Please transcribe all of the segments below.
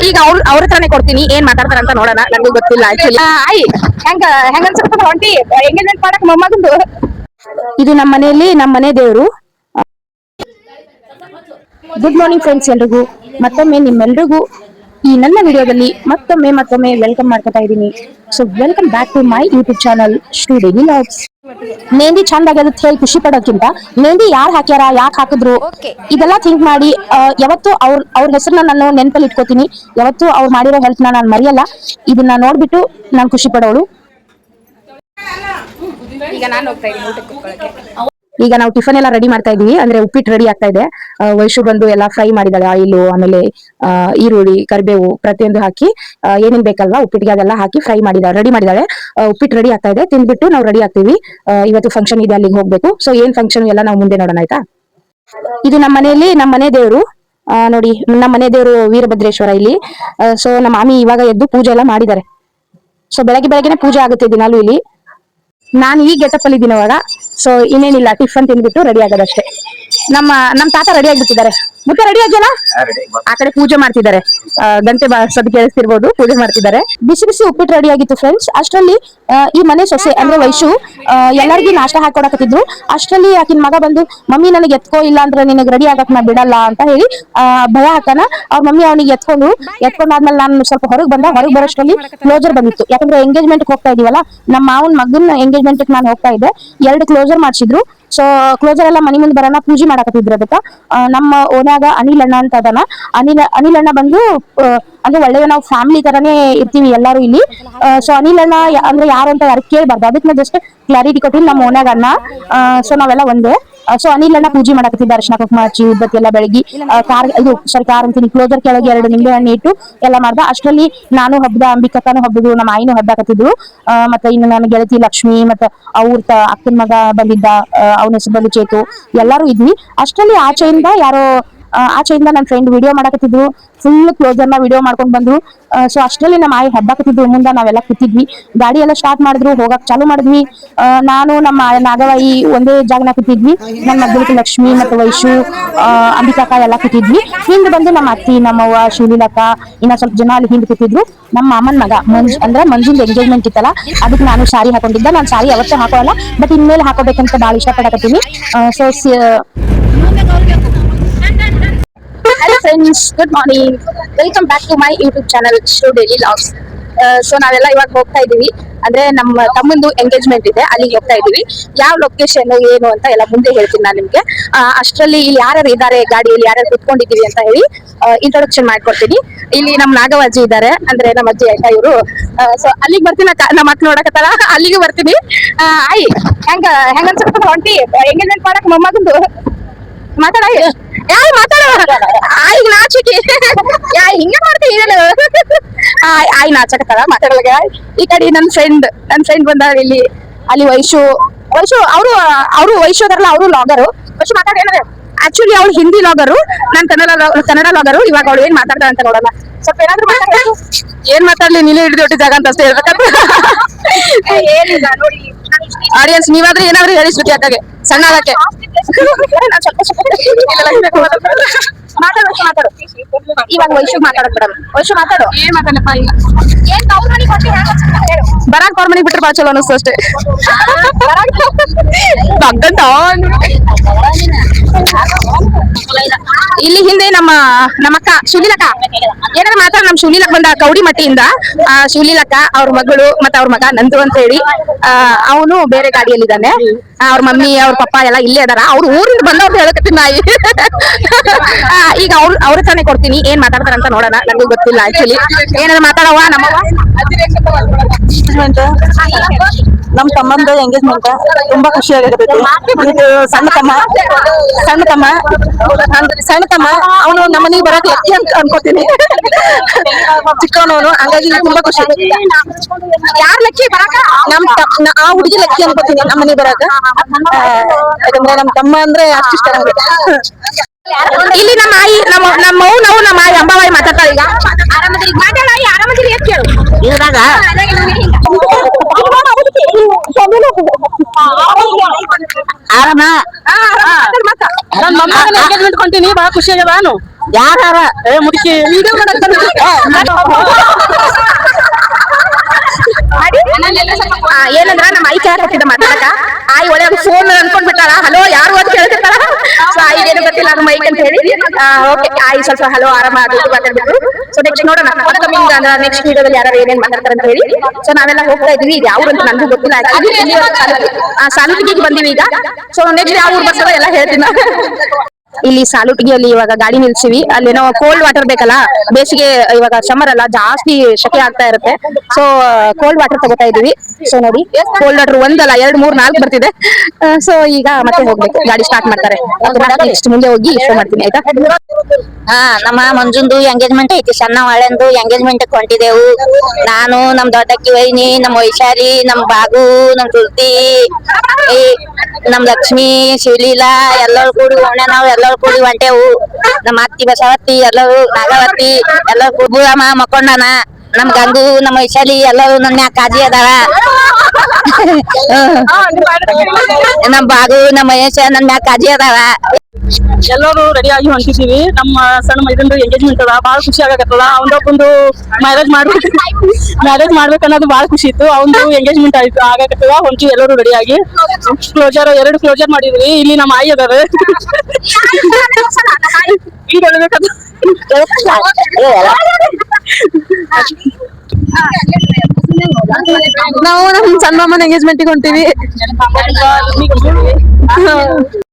ಈಗ ಅವ್ರ ಹತ್ರನೇ ಕೊಡ್ತೀನಿ, ಏನ್ ಮಾತಾಡ್ತಾರ ಅಂತ ನೋಡೋಣ. ನನಗೂ ಗೊತ್ತಿಲ್ಲ ಆಕ್ಚುಲಿ. ಹೆಂಗ ಅನ್ಸುತ್ತ ಹೊಂಟಿ ಎಂಗೇಜ್ಮೆಂಟ್ ಮಾಡಕ್ ಮೊಮ್ಮಗಂದು? ಇದು ನಮ್ಮ ಮನೆಯಲ್ಲಿ ನಮ್ಮ ಮನೆ ದೇವರು. ಗುಡ್ ಮಾರ್ನಿಂಗ್ ಫ್ರೆಂಡ್ಸ್ ಎಲ್ರಿಗೂ. ಮತ್ತೊಮ್ಮೆ ನಿಮ್ಮೆಲ್ರಿಗೂ ಈ ನನ್ನ ವಿಡಿಯೋದಲ್ಲಿ ಮತ್ತೊಮ್ಮೆ ವೆಲ್ಕಮ್ ಮಾಡ್ಕೊತಾ ಇದ್ದೀನಿ. So welcome back to my YouTube channel Shri daily vlogs. Mehndi ಚಂದ ಆಗ್ಯದ ಹೇಳಿ ಖುಷಿ ಪಡೋಕ್ಕಿಂತ ಮೆಹಂದಿ ಯಾರು ಹಾಕ್ಯಾರ, ಯಾಕೆ ಹಾಕಿದ್ರು, ಇದೆಲ್ಲ ಥಿಂಕ್ ಮಾಡಿ ಯಾವತ್ತು ಅವ್ರ ಹೆಸರನ್ನ ನಾನು ನೆನಪಲ್ಲಿ ಇಟ್ಕೋತೀನಿ. ಯಾವತ್ತು ಅವ್ರು ಮಾಡಿರೋ ಹೆಲ್ಪ್ ನಾನು ಮರೆಯಲ್ಲ. ಇದನ್ನ ನೋಡ್ಬಿಟ್ಟು ನಾನು ಖುಷಿ ಪಡೋಳು. ಈಗ ನಾನು ಹೋಗ್ತಾ ಇದ್ದೀನಿ ಊಟಕ್ಕೆ ಕೂತ್ಕೊಳ್ಳೋಕೆ. ಈಗ ನಾವು ಟಿಫನ್ ಎಲ್ಲ ರೆಡಿ ಮಾಡ್ತಾ ಇದೀವಿ. ಅಂದ್ರೆ ಉಪ್ಪಿಟ್ಟು ರೆಡಿ ಆಗ್ತಾ ಇದೆ. ವೈಶು ಬಂದು ಎಲ್ಲ ಫ್ರೈ ಮಾಡಿದಾಳೆ. ಆಯಿಲು, ಆಮೇಲೆ ಈರುಳ್ಳಿ, ಕರಿಬೇವು ಪ್ರತಿಯೊಂದು ಹಾಕಿ ಏನೇನ್ ಬೇಕಲ್ವಾ ಉಪ್ಪಿಟ್ಟಿಗೆ ಅದೆಲ್ಲ ಹಾಕಿ ಫ್ರೈ ಮಾಡಿದಾಳೆ, ರೆಡಿ ಮಾಡಿದಾಳೆ. ಉಪ್ಪಿಟ್ಟು ರೆಡಿ ಆಗ್ತಾ ಇದೆ. ತಿಂದ್ಬಿಟ್ಟು ನಾವು ರೆಡಿ ಆಗ್ತೀವಿ. ಇವತ್ತು ಫಂಕ್ಷನ್ ಇದೆ, ಅಲ್ಲಿಗೆ ಹೋಗ್ಬೇಕು. ಸೊ ಏನ್ ಫಂಕ್ಷನ್ ಎಲ್ಲ ನಾವು ಮುಂದೆ ನೋಡೋಣ, ಆಯ್ತಾ? ಇದು ನಮ್ಮ ಮನೆಯಲ್ಲಿ ನಮ್ಮ ಮನೆ ದೇವರು. ನೋಡಿ, ನಮ್ಮ ಮನೆ ದೇವರು ವೀರಭದ್ರೇಶ್ವರ ಇಲ್ಲಿ. ಸೊ ನಮ್ಮ ಮಾಮಿ ಇವಾಗ ಎದ್ದು ಪೂಜೆ ಎಲ್ಲ ಮಾಡಿದ್ದಾರೆ. ಸೊ ಬೆಳಗ್ಗೆನೆ ಪೂಜೆ ಆಗುತ್ತೆ ದಿನಾಲು ಇಲ್ಲಿ. ನಾನು ಈ ಗೆಟಪ್ ಅಲ್ಲಿ ಇದ್ದೀನಿ ಅವಾಗ. ಸೊ ಇನ್ನೇನಿಲ್ಲ, ಟಿಫನ್ ತಿಂದ್ಬಿಟ್ಟು ರೆಡಿ ಆಗೋದಷ್ಟೇ. ನಮ್ಮ ತಾತ ರೆಡಿ ಆಗ್ಬಿಟ್ಟಿದ್ದಾರೆ. ಮುದ್ದೆ ರೆಡಿ ಆಗಿಲ್ಲ, ಆ ಕಡೆ ಪೂಜೆ ಮಾಡ್ತಿದ್ದಾರೆ. ಗಂಟೆ ಸದ್ ಕೇಳಿಸ್ತಿರ್ಬೋದು, ಪೂಜೆ ಮಾಡ್ತಿದ್ದಾರೆ. ಬಿಸಿ ಬಿಸಿ ಉಪ್ಪಿಟ್ಟು ರೆಡಿ ಆಗಿತ್ತು ಫ್ರೆಂಡ್ಸ್. ಅಷ್ಟರಲ್ಲಿ ಈ ಮನೆ ಸೊಸೆ ಅಂದ್ರೆ ವೈಶು ಎಲ್ಲರಿಗೂ ನಾಷ್ಟ ಹಾಕೊಡಕತ್ತಿದ್ರು. ಅಷ್ಟರಲ್ಲಿ ಆಕಿನ ಮಗ ಬಂದು, ಮಮ್ಮಿ ನನಗೆ ಎತ್ಕೋ, ಇಲ್ಲ ಅಂದ್ರೆ ನಿನಗೆ ರೆಡಿ ಆಗಕ್ ನಾ ಬಿಡಲ್ಲ ಅಂತ ಹೇಳಿ ಭಯ ಹಾಕನ. ಅವ್ರ ಮಮ್ಮಿ ಅವನಿಗೆ ಎತ್ಕೊಂಡಾದ್ಮೇಲೆ ನಾನು ಸ್ವಲ್ಪ ಹೊರಗೆ ಬರೋಷ್ಟರಲ್ಲಿ ಕ್ಲೋಸರ್ ಬಂದಿತ್ತು. ಯಾಕಂದ್ರೆ ಎಂಗೇಜ್ಮೆಂಟ್ ಹೋಗ್ತಾ ಇದೀವಲ್ಲ, ನಮ್ಮ ಮಾವನ್ ಮಗನ್ ಎಂಗೇಜ್ಮೆಂಟ್ ನಾನು ಹೋಗ್ತಾ ಇದ್ದೆ. 2 ಕ್ಲೋಸರ್ ಮಾಡ್ಸಿದ್ರು. ಸೊ ಕ್ಲೋಸರ್ ಎಲ್ಲ ಮನಿ ಮುಂದೆ ಬರೋಣ ಪೂಜೆ ಮಾಡಕತ್ತಿದ್ರು. ಅದಕ್ಕ ನಮ್ಮ ಓನ್ಯಾಗ ಅನಿಲ್ ಅಣ್ಣ ಅಂತ ಅದನ. ಅನಿಲ್ ಅಣ್ಣ ಬಂದು ಅಂದ್ರೆ ಒಳ್ಳೆಯ ನಾವು ಫ್ಯಾಮಿಲಿ ತರಾನೇ ಇರ್ತೀವಿ ಎಲ್ಲಾರು ಇಲ್ಲಿ. ಸೊ ಅನಿಲ್ ಅಣ್ಣ ಅಂದ್ರೆ ಯಾರು ಅಂತ ಯಾರು ಕೇಳ್ಬಾರ್ದು, ಅದಕ್ಕೆ ಜಸ್ಟ್ ಕ್ಲಾರಿಟಿ ಕೊಟ್ಟಿನಿ. ನಮ್ಮ ಓನ್ಯಾಗ ಅಣ್ಣ. ಸೊ ನಾವೆಲ್ಲ ಒಂದೇ. ಸೊ ಅನಿಲ್ ಅಣ್ಣ ಪೂಜೆ ಮಾಡಕತ್ತಿದ್ದ. ಅರ್ಶನ ಕುಂಕುಮ ಹಚ್ಚಿ ಉದ್ದತ್ತಿ ಎಲ್ಲ ಬೆಳಗಿ ಕಾರ್ ಅಂತೀನಿ ಕ್ಲೋಸರ್ ಕೆಳಗೆ 2 ನಿಂಬೆ ಹಣ್ಣು ಇಟ್ಟು ಎಲ್ಲ ಮಾಡ್ದ. ಅಷ್ಟರಲ್ಲಿ ನಾನು ಹಬ್ಬದ, ಅಂಬಿಕಕ್ಕನು ಹಬ್ಬದು, ನಮ್ಮ ಆಯಿನೂ ಹಬ್ಬಾಕತ್ತಿದ್ರು. ಮತ್ತೆ ಇನ್ನು ನನ್ನ ಗೆಳತಿ ಲಕ್ಷ್ಮಿ, ಮತ್ತೆ ಅವ್ರ ಅಕ್ಕನ ಮಗ ಬಂದಿದ್ದ, ಅವನ ಹೆಸರು ಬಂದು ಚೇತು, ಎಲ್ಲಾರು ಇದ್ವಿ. ಅಷ್ಟರಲ್ಲಿ ಆಚೆಯಿಂದ ನನ್ನ ಫ್ರೆಂಡ್ ವಿಡಿಯೋ ಮಾಡಕತ್ತಿದ್ರು. ಫುಲ್ ಕ್ಲೋಸರ್ನ ವಿಡಿಯೋ ಮಾಡ್ಕೊಂಡ್ ಬಂದ್ರು. ಸೊ ಅಷ್ಟರಲ್ಲಿ ನಮ್ಮ ಆಯಿ ಹಬ್ಬಾಕತ್ತಿದ್ರು. ಮುಂದೆ ನಾವೆಲ್ಲ ಕೂತಿದ್ವಿ. ಗಾಡಿ ಎಲ್ಲ ಸ್ಟಾರ್ಟ್ ಮಾಡಿದ್ರು, ಹೋಗಕ್ ಚಾಲು ಮಾಡಿದ್ವಿ. ನಾನು ನಮ್ಮ ನಾಗವಾಯಿ ಒಂದೇ ಜಾಗನ ಕೂತಿದ್ವಿ. ನನ್ನ ಮಗಳಿಗೆ ಲಕ್ಷ್ಮಿ ಮತ್ತೆ ವೈಶು, ಅಂಬಿಕಾಕ ಎಲ್ಲ ಕೂತಿದ್ವಿ. ಹಿಂದ್ ಬಂದು ನಮ್ಮ ಅತ್ತಿ, ನಮ್ಮವ್ವ, ಶಿವಲೀಲಕ್ಕ, ಇನ್ನ ಸ್ವಲ್ಪ ಜನ ಅಲ್ಲಿ ಹಿಂದ್ ಕೂತಿದ್ರು. ನಮ್ಮ ಮಾಮನ್ ಮಗ ಮಂಜುಂದ ಎಂಗೇಜ್ಮೆಂಟ್ ಇತ್ತಲ್ಲ, ಅದಕ್ಕೆ ನಾನು ಸಾರಿ ಹಾಕೊಂಡಿದ್ದೆ. ನಾನು ಸಾರಿ ಯಾವತ್ತೂ ಹಾಕೋಲ್ಲ, ಬಟ್ ಇನ್ಮೇಲೆ ಹಾಕೋಬೇಕಂತ ಭಾಳ ಇಷ್ಟಪಡಕತ್ತೀನಿ. So hello friends, good morning. Welcome back to my YouTube channel Shri daily vlogs. So ನಾವೆಲ್ಲ ಇವಾಗ ಹೋಗ್ತಾ ಇದೀವಿ. ಅಂದ್ರೆ ನಮ್ಮ ತಮ್ಮಂದು ಎಂಗೇಜ್ಮೆಂಟ್ ಇದೆ, ಅಲ್ಲಿಗೆ ಹೋಗ್ತಾ ಇದೀವಿ. ಯಾವ ಲೊಕೇಶನ್ ಏನು ಅಂತ ಎಲ್ಲ ಮುಂದೆ ಹೇಳ್ತೀನಿ ನಾನು ನಿಮ್ಗೆ. ಅಷ್ಟರಲ್ಲಿ ಇಲ್ಲಿ ಯಾರ್ಯಾರು ಇದ್ದಾರೆ, ಗಾಡಿಯಲ್ಲಿ ಯಾರ್ಯಾರು ಕುತ್ಕೊಂಡಿದೀವಿ ಅಂತ ಹೇಳಿ ಇಂಟ್ರೊಡಕ್ಷನ್ ಮಾಡ್ಕೊಡ್ತೀನಿ. ಇಲ್ಲಿ ನಮ್ಮ ನಾಗವಜ್ಜಿ ಇದ್ದಾರೆ, ಅಂದ್ರೆ ನಮ್ಮ ಅಜ್ಜಿ ಆಯ್ತಾ ಇವರು. ಸೊ ಅಲ್ಲಿಗೆ ಬರ್ತೀನಿ, ನಮ್ಮ ಮಕ್ಳು ನೋಡಕತ್ತಾರ, ಅಲ್ಲಿಗೆ ಬರ್ತೀನಿ. ಆಯ್ ಹೆಂಗ ಅನ್ಸುತ್ತ ಹೊಂಟಿ ಎಂಗೇಜ್ಮೆಂಟ್ ಮಾಡಕ್ ಮೊಮ್ಮಗಂದು? ಮಾತಾಡ ಆಯ್ ನಾಚಿಕೆ ಹಿಂಗ ಮಾಡ್ತೀನಿ. ಆಯ್ ನಾಚಕತ್ತಾರ, ಮಾತಾಡಲ್ಗ. ಈ ಕಡೆ ನನ್ನ ಫ್ರೆಂಡ್ ಬಂದಾರ ಇಲ್ಲಿ. ಅಲ್ಲಿ ವೈಶು ಅವರು ವೈಶು ಅದಾರಲ್ಲ, ಅವರು ಲಾಗರು. ವೈಶು ಮಾತಾಡ. ಆಕ್ಚುಲಿ ಅವಳು ಹಿಂದಿ ಲಾಗರು, ನಾನು ಕನ್ನಡ ಲಾಗರು. ಇವಾಗ ಅವಳು ಏನ್ ಮಾತಾಡ್ತಾರ ಅಂತ ನೋಡೋಣ. ಸ್ವಲ್ಪ ಏನಾದ್ರು ಏನ್ ಮಾತಾಡ್ಲಿ, ನೀನೇ ಹಿಡಿದು ಜಾಗ ಅಂತ ಅಷ್ಟೇ ಹೇಳ್ಬೇಕಂತ. ಆಡಿಯನ್ಸ್ ನೀವಾದ್ರೆ ಏನಾದ್ರು ಹೇಳಿ ಶ್ರುತಿ ಅಕ್ಕಗೆ, ಸಣ್ಣ ಆಗಕ್ಕೆ. ಮಾತಾಡು. ಇವಾಗ ವೈಶು ಮಾತಾಡಕ್ ಬಿಡಲ್ಲ. ವೈಶು ಮಾತಾಡು. ಏನ್ ಮಾತಾಡಪ್ಪ? ಬರಾಕ್ ಅವ್ರ ಮನೆಗೆ ಬಿಟ್ರೆ ಬಾಳ ಚಲೋ ಅನಿಸ್ತು ಅಷ್ಟೇ. ಇಲ್ಲಿ ಹಿಂದೆ ನಮ್ಮ ಅಕ್ಕ ಶಿವಲೀಲಕ್ಕ ಏನಾರ ಮಾತಾಡ. ನಮ್ ಶಿವಲೀಲಕ್ ಬಂದ ಕೌಡಿ ಮಟ್ಟಿಯಿಂದ. ಶಿವಲೀಲಕ್ಕ ಅವ್ರ ಮಗಳು ಮತ್ತೆ ಅವ್ರ ಮಗ ನಂದು ಅಂತ ಹೇಳಿ. ಅವನು ಬೇರೆ ಗಾಡಿಯಲ್ಲಿದ್ದಾನೆ. ಅವ್ರ ಮಮ್ಮಿ ಅವ್ರ ಪಪ್ಪ ಎಲ್ಲ ಇಲ್ಲೇ ಅದಾರ. ಅವ್ರು ಊರಿಂದ ಬಂದವ್ರು ಹೇಳಕತ್ತೀನಿ ನಾಯಿ. ಈಗ ಅವ್ರ ತಾನೇ ಕೊಡ್ತೀನಿ, ಏನ್ ಮಾತಾಡ್ತಾರ ಅಂತ ನೋಡೋಣ. ನನಗೂ ಗೊತ್ತಿಲ್ಲ ಆಕ್ಚುಲಿ. ಏನಾದ್ರು ಮಾತಾಡವ ನಮ್ಮವ್ವ. ನಮ್ ತಮ್ಮಂದು ಎಂಗೇಜ್ಮೆಂಟ್ ತುಂಬಾ ಖುಷಿ ಆಗಿರ್ತೈತಿ. ಇದು ಸಣ್ಣ ತಮ್ಮ ಅವನು ನಮ್ಮನಿಗೆ ಬರಕ್ ಲಕ್ಕಿ ಅಂತ ಅನ್ಕೋತೀನಿ. ಚಿಕ್ಕವನವನು, ಹಂಗಾಗಿ ತುಂಬಾ ಖುಷಿ. ಯಾರ್ ಲಕ್ಕಿ ಬರಾಕ? ಆ ಹುಡುಗಿ ಲಕ್ಕಿ ಅನ್ಕೋತೀನಿ ನಮ್ಮನಿಗೆ ಬರಾಕ. ಯಾಕಂದ್ರೆ ನಮ್ ತಮ್ಮ ಅಂದ್ರೆ ಅಷ್ಟು ಇಷ್ಟ ನಮ್ಗೆ. ಇಲ್ಲಿ ನಮ್ಮ ಆಯಿ, ನಮ್ಮ ಆಯಿ ಅಂಬಾವಾಯಿ ಮಾತಾಡ್ತಾಳೆ. ಈಗ ಆರಾಮದಿರಿ ಅಂತ ಕೇಳು. ಇದ್ರಾಗ ಆರಾಮ ನನ್ ಮೊಮ್ಮಗನ ಎಂಗೇಜ್ಮೆಂಟ್ ಕೊಂತೀನಿ ಬಹಳ ಖುಷಿ ಆಗ್ಯದ ನಾನು ಯಾರ ಮುದುಕಿ ವಿಡಿಯೋ ಏನಂದ್ರ ನಮ್ಮ ಐ ಕೇಳಕತ್ತಿದ್ದ ಮಾತಾಡಕ ಆಯ್ ಒಳ್ಳೆ ಫೋನ್ ಅನ್ಕೊಂಡ್ ಬಿಟ್ಟಾಳ ಹಲೋ ಯಾರು ಅಂತ ಕೇಳ್ತಿರ್ತಾರ ಸೊ ಆಯ್ಗೇನು ಗೊತ್ತಿಲ್ಲ ಅದು ಮೈಕ್ ಅಂತ ಹೇಳಿ ಓಕೆ ಆಯ್ ಸ್ವಲ್ಪ ಹಲೋ ಆರಾಮ ಅದು ಮಾತಾಡ್ಬಿಟ್ರು ಸೊ ನೆಕ್ಸ್ಟ್ ನೋಡೋಣ ಅಪ್ಕಮಿಂಗ್ ಅಂದ್ರೆ ನೆಕ್ಸ್ಟ್ ವಿಡಿಯೋದಲ್ಲಿ ಯಾರು ಏನೇನ್ ಮಾತಾಡ್ತಾರೆ ಅಂತ ಹೇಳಿ ಸೊ ನಾವೆಲ್ಲ ಹೋಗ್ತಾ ಇದೀವಿ ಇದು ಯಾವ ಅಂತ ನನಗೂ ಗೊತ್ತಿಲ್ಲ ಸಾಲುಟಿಗೆ ಬಂದಿವಿ ಈಗ ಸೊ ನೆಕ್ಸ್ಟ್ ಯಾವ ಊರ್ ಬರ್ತದೋ ಎಲ್ಲ ಹೇಳ್ತೀನಿ ನಾನು. ಇಲ್ಲಿ ಸಾಲುಟಿಗೆಯಲ್ಲಿ ಇವಾಗ ಗಾಡಿ ನಿಲ್ಸಿವಿ ಅಲ್ಲೇನೋ ಕೋಲ್ಡ್ ವಾಟರ್ ಬೇಕಲ್ಲ ಬೇಸಿಗೆ ಇವಾಗ ಸಮ್ಮರ್ ಅಲ್ಲ ಜಾಸ್ತಿ ಶೆಕೆ ಆಗ್ತಾ ಇರುತ್ತೆ ಸೊ ಕೋಲ್ಡ್ ವಾಟರ್ ತಗೋತಾ ಇದೀವಿ ಸೊ ನೋಡಿ ಕೋಲ್ಡ್ ವಾಟರ್ ಒಂದಲ್ಲ 2 3 4 ಬರ್ತಿದೆ ಸೊ ಈಗ ಮತ್ತೆ ಹೋಗ್ಬೇಕು ಗಾಡಿ ಸ್ಟಾರ್ಟ್ ಮಾಡ್ತಾರೆ ನೆಕ್ಸ್ಟ್ ಮುಂದೆ ಹೋಗಿ ಶೋ ಮಾಡ್ತೀನಿ ಆಯ್ತಾ. ನಮ್ಮ ಮಂಜುಂದು ಎಂಗೇಜ್ಮೆಂಟ್ ಐತಿ ಸಣ್ಣ ವಾಳೆಂದು ಎಂಗೇಜ್ಮೆಂಟ್ ಹೊಂಟಿದೆವು ನಾನು ನಮ್ ದೊಡ್ಡಕ್ಕಿ ವೈನಿ ನಮ್ ವೈಶಾಲಿ ನಮ್ ಬಾಗು ನಮ್ ತುಳ್ತಿ ನಮ್ ಲಕ್ಷ್ಮಿ ಶಿವಲೀಲಾ ಎಲ್ಲರೂ ಕೂಡಿ ಓಣ ನಾವು ಎಲ್ಲರೂ ಕೂಡಿ ಹೊಂಟೆವು ನಮ್ಮ ಅತ್ತಿ ಬಸವತ್ತಿ ಎಲ್ಲರೂ ನಾಗವತ್ತಿ ಎಲ್ಲರೂ ಕೂಡ್ಬುಳಮ್ಮ ಮಕ್ಕೊಂಡನ ನಮ್ ಗಂಗು ನಮ್ ವೈಶಾಲಿ ಎಲ್ಲರೂ ನನ್ನ ಮ್ಯಾಗ ಕಾಜಿ ಅದಾರ ನಮ್ ಬಾಗು ನಮ್ ಮಹೇಶ ನನ್ ಮ್ಯಾಗ ಕಾಜಿ ಅದಾರ ಎಲ್ಲರೂ ರೆಡಿ ಆಗಿ ಹೊಂಟಿದೀವಿ ನಮ್ಮ ಸಣ್ಣ ಮೈದಂದು ಎಂಗೇಜ್ಮೆಂಟ್ ಅದ ಬಹಳ ಖುಷಿ ಆಗತ್ತಲ್ಲ ಅವನೊಬ್ಬಂದು ಮ್ಯಾರೇಜ್ ಮಾಡ್ಬೇಕು ಅನ್ನೋದು ಬಹಳ ಖುಷಿ ಇತ್ತು ಅವನು ಎಂಗೇಜ್ಮೆಂಟ್ ಆಯ್ತು ಆಗತ್ತದ ಹೊಂಟಿವಿ ಎಲ್ಲರೂ ರೆಡಿ ಆಗಿ ಎರಡು ಕ್ಲೋಜರ್ ಮಾಡಿದ್ವಿ ಇಲ್ಲಿ ನಮ್ಮ ಆಯಿ ಅದಾರೆ ಈಗ ಹೇಳ್ಬೇಕಂತ ನಾವು ನಮ್ ಸಣ್ಣಮ್ಮನ ಎಂಗೇಜ್ಮೆಂಟ್ ಹೊಂಟಿವಿ.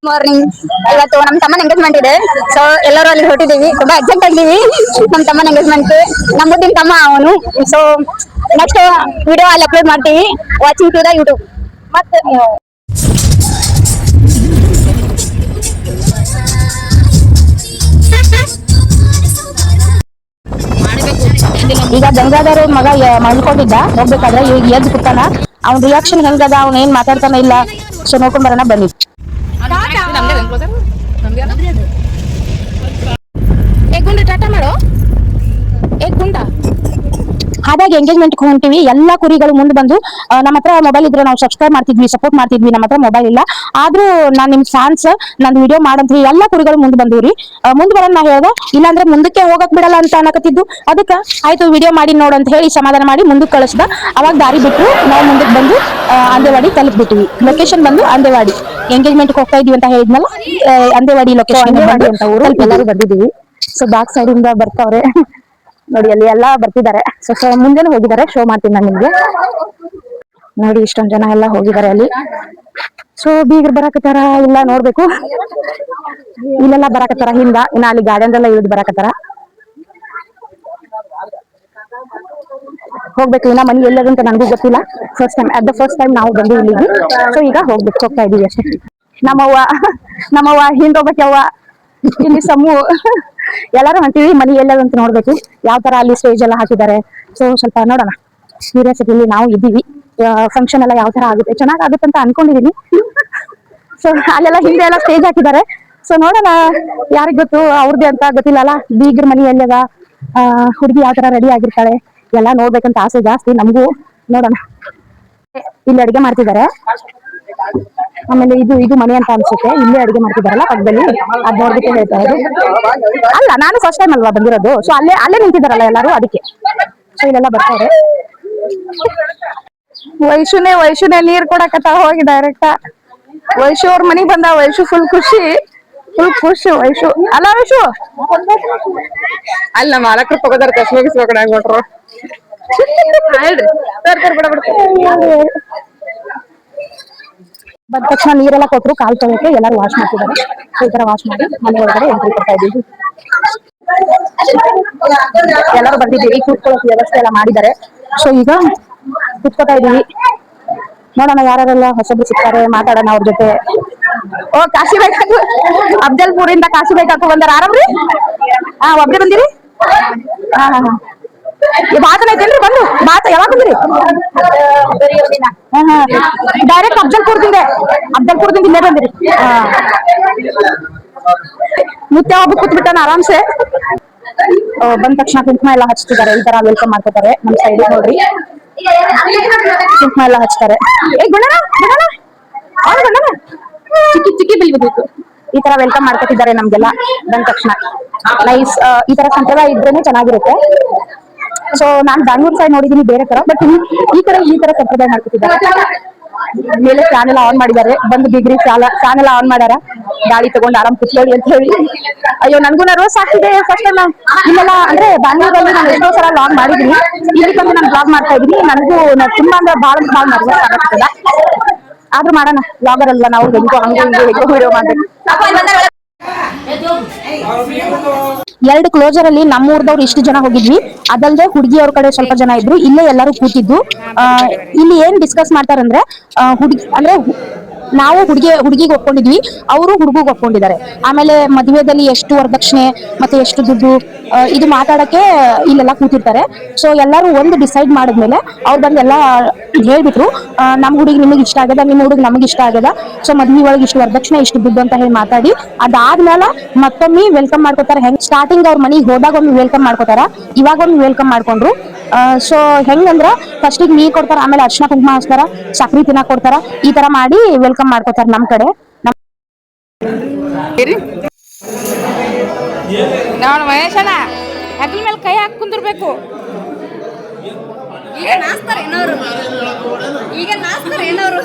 ಮಾರ್ನಿಂಗ್ ಇವತ್ತು ನಮ್ ತಮ್ಮನ ಎಂಗೇಜ್ಮೆಂಟ್ ಇದೆ ಸೊ ಎಲ್ಲರೂ ಅಲ್ಲಿ ಹೊರಟಿದೀವಿ ತುಂಬಾ ಎಕ್ಸೈಟ್ ಆಗಿದೀವಿ ನಮ್ ತಮ್ಮನ ಎಂಗೇಜ್ಮೆಂಟ್ ನಮ್ಮ ಮುದ್ದಿನ ತಮ್ಮ ಅವನು ಸೊ ನೆಕ್ಸ್ಟ್ ವಿಡಿಯೋ ಅಲ್ಲಿ ಅಪ್ಲೋಡ್ ಮಾಡ್ತೀವಿ ವಾಚಿಂಗ್ ಟು ದ ಯೂಟ್ಯೂಬ್ ಮತ್ತೆ ಈಗ ಗಂಗಾಧರ ಮಗ ಮಲ್ಕೊಂಡಿದ್ದ ಹೋಗ್ಬೇಕಾದ್ರೆ ಈಗ ಎದ್ದು ಕೂತಾನ ಅವ್ನ ರಿಯಾಕ್ಷನ್ ಹೆಂಗದ ಅವ್ನ ಏನ್ ಮಾತಾಡ್ತಾನ ಇಲ್ಲ ಸೊ ನೋಡ್ಕೊಂಡ್ ಬರೋಣ ಬನ್ನಿ. ಟಾಟಾ ಮಾಡೋ ಹಾಗಾಗಿ ಎಂಗೇಜ್ಮೆಂಟ್ ಹೊಂಟಿವಿ ಎಲ್ಲಾ ಕುರಿಗಳು ಮುಂದೆ ಬಂದು ನಮ್ಮ ಹತ್ರ ಮೊಬೈಲ್ ಇದ್ರೆ ನಾವು ಸಬ್ಸ್ಕ್ರೈಬ್ ಮಾಡ್ತಿದ್ವಿ ಸಪೋರ್ಟ್ ಮಾಡ್ತಿದ್ವಿ ನಮ್ಮ ಹತ್ರ ಮೊಬೈಲ್ ಇಲ್ಲ ಆದ್ರೂ ನಾನ್ ನಿಮ್ ಫ್ಯಾನ್ಸ್ ನಂದು ವಿಡಿಯೋ ಮಾಡಂತ್ರಿ ಎಲ್ಲಾ ಕುರಿಗಳು ಮುಂದೆ ಬಂದ್ರಿ ಮುಂದ್ ಬರೋಣ ನಾ ಹೇಳ್ದೆ ಇಲ್ಲಾಂದ್ರೆ ಮುಂದಕ್ಕೆ ಹೋಗಕ್ ಬಿಡಲ್ಲ ಅಂತ ಅನ್ನಕತ್ತಿದ್ದು ಅದಕ್ಕ ಆಯ್ತು ವಿಡಿಯೋ ಮಾಡಿ ನೋಡ್ ಅಂತ ಹೇಳಿ ಸಮಾಧಾನ ಮಾಡಿ ಮುಂದಕ್ಕೆ ಕಳಿಸ್ದ ಅವಾಗ ದಾರಿ ಬಿಟ್ಟು ನಾವು ಮುಂದಕ್ಕೆ ಬಂದು ಅಂದೇವಾಡಿ ತಲುಪ್ಬಿಟ್ವಿ ಲೊಕೇಶನ್ ಬಂದು ಅಂದೇವಾಡಿ ಎಂಗೇಜ್ಮೆಂಟ್ ಹೋಗ್ತಾ ಇದೀವಿ ಅಂತ ಹೇಳಿದ್ನಲ್ಲ ಅಂದೇವಾಡಿ ಲೊಕೇಶನ್ ಅಂತ ಊರು ಎಲ್ಲರೂ ಬಂದಿದೀವಿ ಸೊ ಬ್ಯಾಕ್ ಸೈಡ್ ಇಂದ ಬರ್ತಾವ್ರೆ ನೋಡಿ ಅಲ್ಲಿ ಎಲ್ಲಾ ಬರ್ತಿದ್ದಾರೆ ಸೊ ಮುಂದೆನೂ ಹೋಗಿದ್ದಾರೆ ಶೋ ಮಾಡ್ತೀನಿ ನಾನು ನಿಮ್ಗೆ ನೋಡಿ ಇಷ್ಟೊಂದ್ ಜನ ಎಲ್ಲ ಹೋಗಿದ್ದಾರೆ ಅಲ್ಲಿ ಸೊ ಬೀಗರು ಬರಾಕತ್ತಾರ ಇಲ್ಲ ನೋಡ್ಬೇಕು ಇಲ್ಲೆಲ್ಲ ಬರಾಕತ್ತಾರ ಹಿಂದ ಇನ್ನ ಅಲ್ಲಿ ಗಾರ್ಡನ್ ಎಲ್ಲ ಇಳಿದು ಬರಾಕತ್ತಾರ ಹೋಗ್ಬೇಕು ಇನ್ನ ಮನಿ ಎಲ್ಲದ ಅಂತ ನನಗೂ ಗೊತ್ತಿಲ್ಲ ಫಸ್ಟ್ ಟೈಮ್ ನಾವು ಬಂದು ಇಲ್ಲಿಗೆ ಸೊ ಈಗ ಹೋಗ್ತಾ ಇದೀವಿ ಅಷ್ಟೇ ನಮ್ಮವ್ವ ಹಿಂದ್ ಹೋಗ್ಬೇಕವ್ವ ಇಲ್ಲಿ ಸಮೂ ಎಲ್ಲಾರು ಹೊಂಟಿವಿ ಮನಿ ಎಲ್ಲದಂತ ನೋಡ್ಬೇಕು ಯಾವ ತರ ಅಲ್ಲಿ ಸ್ಟೇಜ್ ಎಲ್ಲ ಹಾಕಿದ್ದಾರೆ ಸೊ ಸ್ವಲ್ಪ ನೋಡೋಣ ಕ್ಯೂರಿಯಾಸಿಟಿಲಿ ನಾವು ಇದ್ದೀವಿ ಫಂಕ್ಷನ್ ಎಲ್ಲ ಯಾವ ತರ ಆಗುತ್ತೆ ಚೆನ್ನಾಗ್ ಆಗುತ್ತೆ ಅಂತ ಅನ್ಕೊಂಡಿದೀನಿ ಸೊ ಅಲ್ಲೆಲ್ಲ ಹಿಂದೆ ಎಲ್ಲ ಸ್ಟೇಜ್ ಹಾಕಿದ್ದಾರೆ ಸೊ ನೋಡೋಣ ಯಾರಿಗ್ ಗೊತ್ತು ಅವ್ರದ್ದೇ ಅಂತ ಗೊತ್ತಿಲ್ಲಲ್ಲ ಬೀಗ್ರ ಮನಿ ಎಲ್ಲದ ಹುಡುಗಿ ಯಾವ ತರ ರೆಡಿ ಆಗಿರ್ತಾಳೆ ಎಲ್ಲ ನೋಡ್ಬೇಕಂತ ಆಸೆ ಜಾಸ್ತಿ ನಮಗೂ ನೋಡೋಣ ಇಲ್ಲಿ ಅಡಿಗೆ ಮಾಡ್ತಿದ್ದಾರೆ ಆಮೇಲೆ ಇದು ಮನೆ ಅಂತ ಅನ್ಸುತ್ತೆ ಇಲ್ಲೇ ಅಡಿಗೆ ಮಾಡ್ತಿದಾರಲ್ಲ ಪಕ್ಕದಲ್ಲಿ ಅದ್ ನೋಡ್ಬಿಟ್ಟು ಹೇಳ್ತಾ ಇದ್ರು ಅಲ್ಲ ನಾನು ಫಸ್ಟ್ ಟೈಮ್ ಅಲ್ವಾ ಬಂದಿರೋದು ಸೊ ಅಲ್ಲೇ ನಿಂತಿದಾರಲ್ಲ ಎಲ್ಲಾರು ಅದಕ್ಕೆ ಸೊ ಇಲ್ಲೆಲ್ಲ ಬರ್ತಾರೆ ವೈಶುನೇ ನೀರ್ ಕೊಡಕತ್ತ ಹೋಗಿ ಡೈರೆಕ್ಟ್ ವೈಶು ಅವ್ರ ಮನಿಗ್ ಬಂದ ವೈಶು ಫುಲ್ ಖುಷಿ ವೈಶು ಅಲ್ಲ ವೈಶು ಅಲ್ಲ ಮಾಲಕರು ತಗೋದಾರ ಕಸ್ಮಗಿಸ್ಬೇಕಂಡ್ರು ಬಂದ ತಕ್ಷಣ ನೀರೆಲ್ಲ ಕೊಟ್ಟರು ಕಾಲ್ ತೊಗೊಳಕ್ಕೆ ಎಲ್ಲರೂ ವಾಶ್ ಮಾಡ್ತಿದ್ದಾರೆ ಈ ತರ ವಾಶ್ ಮಾಡಿ ಮನೆ ಒಳಗಡೆ ಎಂಟ್ರಿ ಕೊಡ್ತಾ ಇದ್ದೀವಿ ಎಲ್ಲರೂ ಬಂದಿದ್ದೀವಿ ಕೂತ್ಕೊಳ್ಳೋಕೆ ವ್ಯವಸ್ಥೆ ಎಲ್ಲ ಮಾಡಿದ್ದಾರೆ ಸೊ ಈಗ ಕೂತ್ಕೊತಾ ಇದೀವಿ ನೋಡೋಣ ಯಾರೆಲ್ಲ ಹೊಸಬ್ರು ಸಿಗ್ತಾರೆ ಮಾತಾಡೋಣ ಅವ್ರ ಜೊತೆ ಓ ಕಾಶಿ ಬೇಕಾಕು ಅಫ್ಜಲ್ಪುರಿಂದ ಕಾಶಿ ಬೇಕಾಕು ಬಂದಾರ ಆರಾಮ್ರಿ ಒಬ್ರೇ ಬಂದಿರಿ ಬಾತನ ಐತೇನ್ರಿ ಬಂದು ಬಾತ ಯಾವಾಗ ಬಂದಿರಿ ಡೈರೆಕ್ಟ್ ಅಫ್ಜಲ್ಪುರದಿಂದ ಇಲ್ಲೇ ಬಂದಿರಿ ಮುತ್ತೆ ಒಬ್ಬ ಕೂತ್ಬಿಟ್ಟಾನ ಆರಾಮ್ಸೆ ಬಂದ ತಕ್ಷಣ ಕುಂಕುಮ ಎಲ್ಲ ಹಚ್ತಿದ್ದಾರೆ ಈ ತರ ವೆಲ್ಕಮ್ ಮಾಡ್ಕೊತಾರೆ ನಮ್ ಸೈಡ್ ನೋಡ್ರಿ ಕುಂಕುಮ ಎಲ್ಲ ಹಚ್ತಾರೆ. ಚಿಕ್ಕಿ ಚಿಕ್ಕಿ ಬೀಳ್ಬೇಕು. ಈ ತರ ವೆಲ್ಕಮ್ ಮಾಡ್ಕೊತಿದ್ದಾರೆ ನಮ್ಗೆಲ್ಲ ಬಂದ ತಕ್ಷಣ. ನೈಸ್. ಈ ತರ ಸಂಪ್ರದಾಯ ಇದ್ರೇನೆ ಚೆನ್ನಾಗಿರುತ್ತೆ. ಸೊ ನಾನ್ ಬ್ಯಾಂಗ್ಳೂರ್ ಸೈಡ್ ನೋಡಿದೀನಿ ಬೇರೆ ತರ, ಬಟ್ ಈ ತರ ಸಂಪ್ರದಾಯ ಮಾಡ್ಕೊತಿದ್ದಾರೆ. ಮೇಲೆ ಫ್ಯಾನ್ ಎಲ್ಲ ಆನ್ ಮಾಡಿದ್ದಾರೆ. ಬಂದು ಡಿಗ್ರಿ ಫ್ಯಾನ್ ಎಲ್ಲ ಆನ್ ಮಾಡ್ಯಾರ. ಗಾಡಿ ತಗೊಂಡು ಆರಾಮ್ ಕುತ್ಕೊಳ್ಳಿ ಅಂತ ಹೇಳಿ. ಅಯ್ಯೋ ನನ್ಗೂ ನರ್ವಸ್ ಆಗ್ತಿದೆ. ಫಸ್ಟ್ ಟೈಮ್ ಇಲ್ಲೆಲ್ಲ ಅಂದ್ರೆ ಬ್ಯಾಂಗ್ಳೂರಲ್ಲಿ ನಾನು ಎಷ್ಟೋ ಸಲ ಲಾಗ್ ಮಾಡಿದೀನಿ. ಇಲ್ಲಿ ಬಂದು ನಾನು ಬ್ಲಾಗ್ ಮಾಡ್ತಾ ಇದೀನಿ. ನನಗೂ ತುಂಬಾ ಅಂದ್ರೆ ಬಾಳ ನರ್ವಸ್ ಆಗತ್ತದ. ಆದ್ರೂ ಮಾಡೋಣ, ಬ್ಲಾಗರ್ ಅಲ್ಲ ನಾವು, ಹೆಂಗೋ ವಿಡಿಯೋ ಮಾಡ್ಬೇಕು. ಎರಡು ಕ್ಲೋಸರ್ ಅಲ್ಲಿ ನಮ್ಮೂರ್ದವ್ರು ಇಷ್ಟು ಜನ ಹೋಗಿದ್ವಿ. ಅದಲ್ಲದೆ ಹುಡುಗಿಯವ್ರ ಕಡೆ ಸ್ವಲ್ಪ ಜನ ಇದ್ರು. ಇಲ್ಲೇ ಎಲ್ಲರೂ ಕೂತಿದ್ದು. ಇಲ್ಲಿ ಏನ್ ಡಿಸ್ಕಸ್ ಮಾಡ್ತಾರಂದ್ರೆ ಹುಡುಗಿ ಅಂದ್ರೆ ನಾವು ಹುಡುಗಿಗೆ ಒಪ್ಕೊಂಡಿದ್ವಿ, ಅವರು ಹುಡುಗಿಗೆ ಒಪ್ಕೊಂಡಿದ್ದಾರೆ. ಆಮೇಲೆ ಮದುವೆದಲ್ಲಿ ಎಷ್ಟು ವರದಕ್ಷಿಣೆ ಮತ್ತೆ ಎಷ್ಟು ದುಡ್ಡು ಇದು ಮಾತಾಡಕ್ಕೆ ಇಲ್ಲೆಲ್ಲ ಕೂತಿರ್ತಾರೆ. ಸೊ ಎಲ್ಲರೂ ಒಂದು ಡಿಸೈಡ್ ಮಾಡಿದ್ಮೇಲೆ ಅವ್ರು ಬಂದು ಎಲ್ಲ ಹೇಳ್ಬಿಟ್ರು, ನಮ್ ಹುಡುಗಿ ನಿಮಗೆ ಇಷ್ಟ ಆಗ್ಯದ, ನಿಮ್ಮ ಹುಡುಗಿ ನಮಗೆ ಇಷ್ಟ ಆಗ್ಯದ. ಸೊ ಮದ್ವೆ ಒಳಗೆ ಇಷ್ಟು ವರದಕ್ಷಿಣೆ ಇಷ್ಟು ದುಡ್ಡು ಅಂತ ಹೇಳಿ ಮಾತಾಡಿ ಅದಾದ್ಮೇಲೆ ಮತ್ತೊಮ್ಮೆ ವೆಲ್ಕಮ್ ಮಾಡ್ಕೋತಾರೆ. ಹೆಂಗ್ ಸ್ಟಾರ್ಟಿಂಗ್ ಅವ್ರ ಮನೆಗೆ ಹೋದಾಗ ಒಮ್ಮೆ ವೆಲ್ಕಮ್ ಮಾಡ್ಕೋತಾರ, ಇವಾಗ ಒಮ್ಮೆ ವೆಲ್ಕಮ್ ಮಾಡ್ಕೊಂಡ್ರು. ಸೊ ಹೆಂಗಂದ್ರ ಫಸ್ಟಿಗೆ ನೀರ್ ಕೊಡ್ತಾರ, ಆಮೇಲೆ ಅರ್ಶಿನ ಕುಂಕುಮ ಹಚ್ತಾರ, ಸಕ್ರಿ ತಿನ್ನಕ್ ಕೊಡ್ತಾರ. ಈ ತರ ಮಾಡಿ ವೆಲ್ಕಮ್ ಮಾಡ್ಕೋತಾರ ನಮ್ ಕಡೆ. ನೋಡ್ ಮಹೇಶಣ್ಣ ಹೆಗಲ ಮೇಲೆ ಕೈ ಹಾಕಿ ಕುಂದಿರ್ಬೇಕು. ಈಗ ನಾಚ್ತಾರೆ ಏನೋರು.